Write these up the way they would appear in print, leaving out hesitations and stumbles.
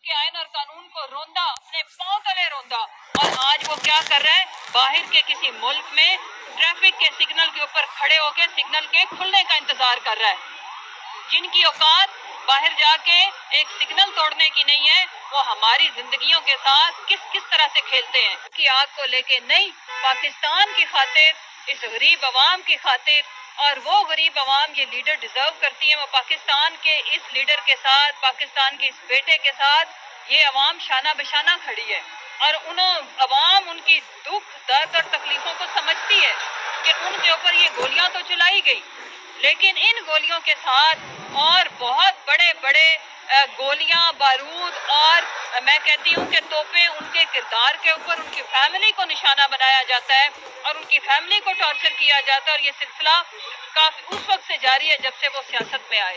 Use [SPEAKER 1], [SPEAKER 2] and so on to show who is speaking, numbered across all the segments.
[SPEAKER 1] के आइन और कानून को रोंदा, अपने पांव तले रोंदा, और आज वो क्या कर रहा है, बाहर के किसी मुल्क में ट्रैफिक के सिग्नल के ऊपर खड़े होकर सिग्नल के खुलने का इंतजार कर रहा है। जिनकी औकात बाहर जाके एक सिग्नल तोड़ने की नहीं है, वो हमारी जिंदगियों के साथ किस किस तरह से खेलते हैं कि आग को लेके नहीं, पाकिस्तान की खातिर, इस गरीब अवाम की खातिर। और वो गरीब अवाम ये लीडर डिजर्व करती है, वो पाकिस्तान के इस लीडर के साथ, पाकिस्तान के इस बेटे के साथ ये अवाम शाना बशाना खड़ी है। और अवाम उनकी दुख दर्द और तकलीफों को समझती है कि उनके ऊपर ये गोलियां तो चलाई गई, लेकिन इन गोलियों के साथ और बहुत बड़े बड़े गोलियां, बारूद और मैं कहती हूँ कि तोपें उनके किरदार के ऊपर, उनकी फैमिली को निशाना बनाया जाता है और उनकी फैमिली को टॉर्चर किया जाता है। और ये सिलसिला काफी उस वक्त से जारी है जब से वो सियासत में आए।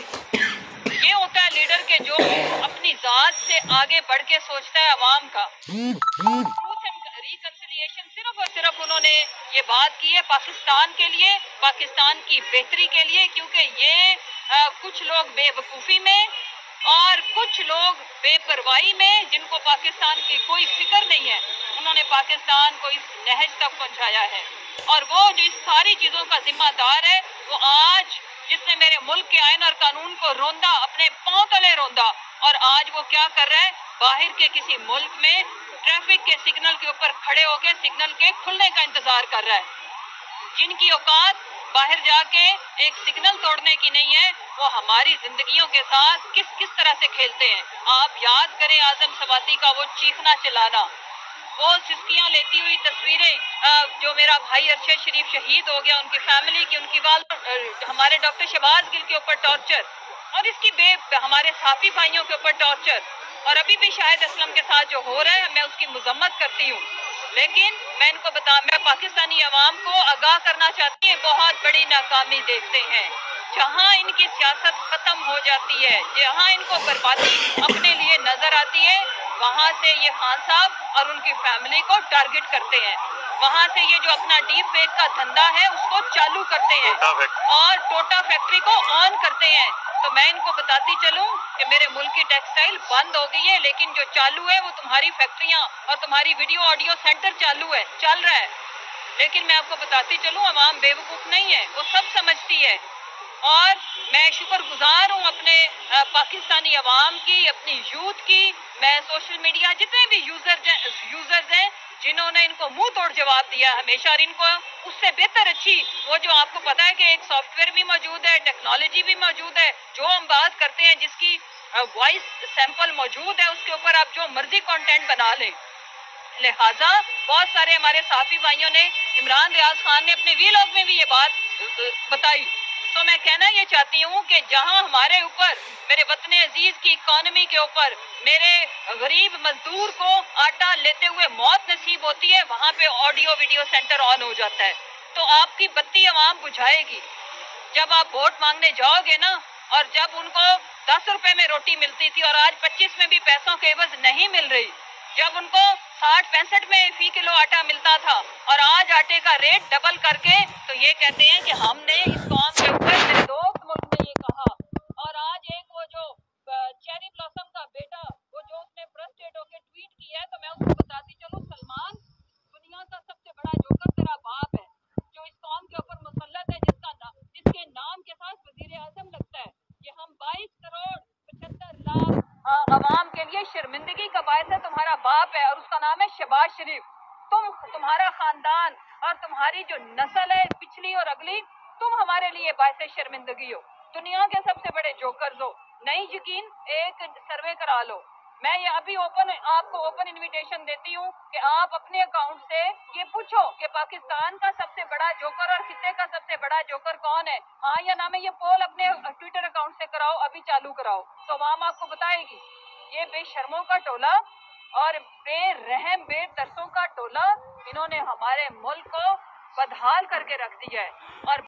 [SPEAKER 1] ये होता है लीडर के जो अपनी जात से आगे बढ़ के सोचता है अवाम का। रिकंसिलिएशन सिर्फ और सिर्फ उन्होंने ये बात की है पाकिस्तान के लिए, पाकिस्तान की बेहतरी के लिए, क्योंकि ये कुछ लोग बेवकूफ़ी में और कुछ लोग बेपरवाही में, जिनको पाकिस्तान की कोई फिक्र नहीं है, उन्होंने पाकिस्तान को इस नहज तक पहुंचाया है। और वो जो इस सारी चीज़ों का जिम्मेदार है, वो आज जिसने मेरे मुल्क के आइन और कानून को रोंदा, अपने पांव तले रोंदा, और आज वो क्या कर रहा है, बाहर के किसी मुल्क में ट्रैफिक के सिग्नल के ऊपर खड़े होकर सिग्नल के खुलने का इंतजार कर रहा है। जिनकी औकात बाहर जाके एक सिग्नल तोड़ने की नहीं है, वो हमारी जिंदगियों के साथ किस किस तरह से खेलते हैं। आप याद करें आजम सवाती का वो चीखना चिल्लाना, वो सिस्कियां लेती हुई तस्वीरें, जो मेरा भाई अरशद शरीफ शहीद हो गया, उनकी फैमिली की, उनकी हमारे डॉक्टर शहबाज गिल के ऊपर टॉर्चर, और इसकी हमारे साफी भाइयों के ऊपर टॉर्चर, और अभी भी शाहिद असलम के साथ जो हो रहा है, मैं उसकी मजम्मत करती हूँ। लेकिन मैं पाकिस्तानी अवाम को आगाह करना चाहती हूँ, बहुत बड़ी नाकामी देखते हैं। जहाँ इनकी सियासत खत्म हो जाती है, जहाँ इनको बर्बादी अपने लिए नजर आती है, वहाँ से ये खान साहब और उनकी फैमिली को टारगेट करते हैं। वहाँ से ये जो अपना डीप फेक का धंधा है उसको चालू करते हैं और टोटा फैक्ट्री को ऑन करते हैं। तो मैं इनको बताती चलूं कि मेरे मुल्क की टेक्सटाइल बंद हो गई है, लेकिन जो चालू है वो तुम्हारी फैक्ट्रियां और तुम्हारी वीडियो ऑडियो सेंटर चालू है, चल रहा है। लेकिन मैं आपको बताती चलूं, अवाम बेवकूफ नहीं है, वो सब समझती है। और मैं शुक्रगुजार हूँ अपने पाकिस्तानी अवाम की, अपनी यूथ की। मैं सोशल मीडिया जितने भी यूजर्स हैं जिन्होंने इनको मुंह तोड़ जवाब दिया हमेशा, और इनको उससे बेहतर अच्छी वो जो आपको पता है कि एक सॉफ्टवेयर भी मौजूद है, टेक्नोलॉजी भी मौजूद है, जो हम बात करते हैं जिसकी वॉइस सैंपल मौजूद है, उसके ऊपर आप जो मर्जी कंटेंट बना लें। लिहाजा बहुत सारे हमारे साथी भाइयों ने, इमरान रियाज खान ने अपने वीलॉग में भी ये बात बताई। तो मैं कहना ये चाहती हूँ कि जहाँ हमारे ऊपर, मेरे वतन अजीज की इकॉनमी के ऊपर, मेरे गरीब मजदूर को आटा लेते हुए मौत नसीब होती है, वहाँ पे ऑडियो वीडियो सेंटर ऑन हो जाता है। तो आपकी बत्ती अवाम बुझाएगी जब आप वोट मांगने जाओगे ना। और जब उनको 10 रुपए में रोटी मिलती थी और आज 25 में भी पैसों के एवज नहीं मिल रही, जब उनको 60-65 में फी किलो आटा मिलता था और आज आटे का रेट डबल करके, तो ये कहते हैं कि हमने इस कौम के ऊपर, मेरे दोस्त मुल्क ने ये कहा। और आज एक वो जो चेरी ब्लॉसम का बेटा, वो जो उसने फ्रस्ट्रेट होकर ट्वीट किया है, तो मैं उसको बताती चलूं, सलमान दुनिया का सबसे बड़ा जोकर तेरा बाप है, जो इस कौम के ऊपर मुसल्लत है, जिसके नाम के साथ वजीर आजम लगता है। ये हम 22 करोड़ 75 लाख अवाम के लिए शर्मिंदगी का बायस है, तुम्हारा बाप है, और उसका नाम है शहबाज शरीफ। तुम्हारा खानदान और तुम्हारी जो नस्ल है पिछली और अगली, तुम हमारे लिए बायस शर्मिंदगी हो, दुनिया के सबसे बड़े जोकर्स हो। नहीं यकीन, एक सर्वे करा लो। मैं ये अभी आपको ओपन इनविटेशन देती हूँ कि आप अपने अकाउंट से ये पूछो कि पाकिस्तान का सबसे बड़ा जोकर और खित्ते का सबसे बड़ा जोकर कौन है, हाँ या ना में। ये पोल अपने ट्विटर अकाउंट से कराओ, अभी चालू कराओ, तो अवाम आपको बताएगी। ये बेशर्मों का टोला और बेरहम बेदर्सों का टोला, इन्होंने हमारे मुल्क को बदहाल करके रख दिया है। और